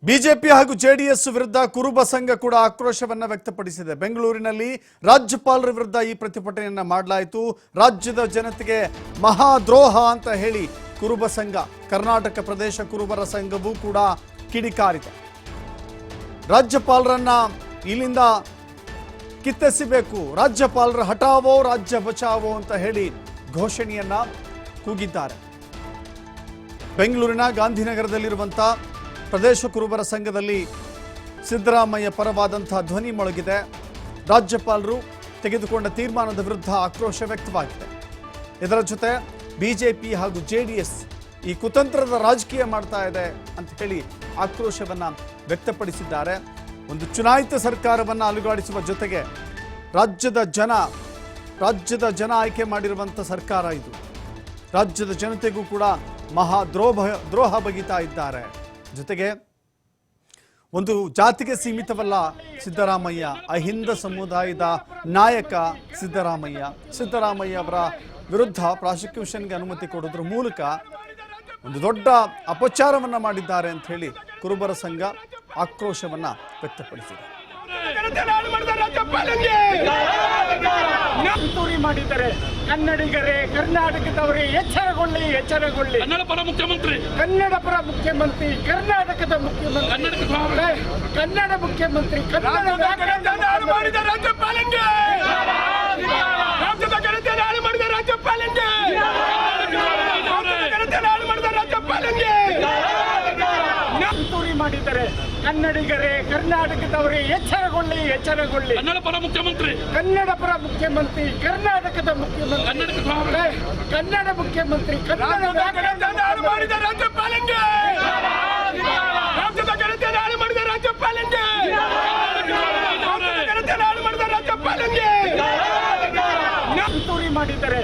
BJP ಹಾಗೂ JDS ವಿರುದ್ಧ ಕುರುಬ ಸಂಘ ಕೂಡ ಆಕ್ರೋಶವನ್ನ ವ್ಯಕ್ತಪಡಿಸಿದೆ. ಬೆಂಗಳೂರಿನಲ್ಲಿ ರಾಜ್ಯಪಾಲರ ವಿರುದ್ಧ ಈ ಪ್ರತಿಭಟನೆಯನ್ನ ಮಾಡಲಾಯಿತು. ರಾಜ್ಯದ ಜನತೆಗೆ ಮಹಾದ್ರೋಹ ಅಂತ ಹೇಳಿ ಕುರುಬ ಸಂಘ, ಕರ್ನಾಟಕ ಪ್ರದೇಶ ಕುರುಬರ ಸಂಘವೂ ಕೂಡ ಕಿಡಿಕಾರಿದೆ. ರಾಜ್ಯಪಾಲರನ್ನ ಇಲ್ಲಿಂದ ಕಿತ್ತೆಸಿಬೇಕು, ರಾಜ್ಯಪಾಲರ ಹಠಾವೋ ರಾಜ್ಯ ಬಚಾವೋ ಅಂತ ಹೇಳಿ ಘೋಷಣೆಯನ್ನ ಕೂಗಿದ್ದಾರೆ. ಬೆಂಗಳೂರಿನ ಗಾಂಧಿನಗರದಲ್ಲಿರುವಂಥ ಪ್ರದೇಶ ಕುರುಬರ ಸಂಘದಲ್ಲಿ ಸಿದ್ದರಾಮಯ್ಯ ಪರವಾದಂತಹ ಧ್ವನಿ ಮೊಳಗಿದೆ. ರಾಜ್ಯಪಾಲರು ತೆಗೆದುಕೊಂಡ ತೀರ್ಮಾನದ ವಿರುದ್ಧ ಆಕ್ರೋಶ ವ್ಯಕ್ತವಾಗಿದೆ. ಇದರ ಜೊತೆ ಬಿಜೆಪಿ ಹಾಗೂ ಜೆಡಿಎಸ್ ಈ ಕುತಂತ್ರದ ರಾಜಕೀಯ ಮಾಡ್ತಾ ಇದೆ ಅಂತ ಹೇಳಿ ಆಕ್ರೋಶವನ್ನು ವ್ಯಕ್ತಪಡಿಸಿದ್ದಾರೆ. ಒಂದು ಚುನಾಯಿತ ಸರ್ಕಾರವನ್ನು ಅಲುಗಾಡಿಸುವ ಜೊತೆಗೆ ರಾಜ್ಯದ ಜನ ಆಯ್ಕೆ ಮಾಡಿರುವಂಥ ಸರ್ಕಾರ ಇದು. ರಾಜ್ಯದ ಜನತೆಗೂ ಕೂಡ ದ್ರೋಹ ಬಗೆತಾ ಇದ್ದಾರೆ. ಜೊತೆಗೆ ಒಂದು ಜಾತಿಗೆ ಸೀಮಿತವಲ್ಲ ಸಿದ್ದರಾಮಯ್ಯ, ಅಹಿಂದ ಸಮುದಾಯದ ನಾಯಕ ಸಿದ್ದರಾಮಯ್ಯ ಅವರ ವಿರುದ್ಧ ಪ್ರಾಸಿಕ್ಯೂಷನ್ಗೆ ಅನುಮತಿ ಕೊಡೋದ್ರ ಮೂಲಕ ಒಂದು ದೊಡ್ಡ ಅಪಚಾರವನ್ನ ಮಾಡಿದ್ದಾರೆ ಅಂತ ಹೇಳಿ ಕುರುಬರ ಸಂಘ ಆಕ್ರೋಶವನ್ನ ವ್ಯಕ್ತಪಡಿಸಿದೆ. ಮಾಡಿದ್ದಾರೆ ಕನ್ನಡಿಗರೇ, ಕರ್ನಾಟಕದವರೇ ಎಚ್ಚರಗೊಳ್ಳಿ. ಕನ್ನಡ ಪರ ಮುಖ್ಯಮಂತ್ರಿ, ಕರ್ನಾಟಕದ ಮುಖ್ಯಮಂತ್ರಿ, ಕನ್ನಡ ಮುಖ್ಯಮಂತ್ರಿ, ಮಾಡಿದ್ದಾರೆ ಕನ್ನಡಿಗರೇ, ಕರ್ನಾಟಕದವರೇ ಎಚ್ಚರಗೊಳ್ಳಿ. ಕನ್ನಡ ಪರ ಮುಖ್ಯಮಂತ್ರಿ, ಕರ್ನಾಟಕದ ಮುಖ್ಯಮಂತ್ರಿ, ಕನ್ನಡ ಮುಖ್ಯಮಂತ್ರಿ, ಮಾಡಿದ್ದಾರೆ.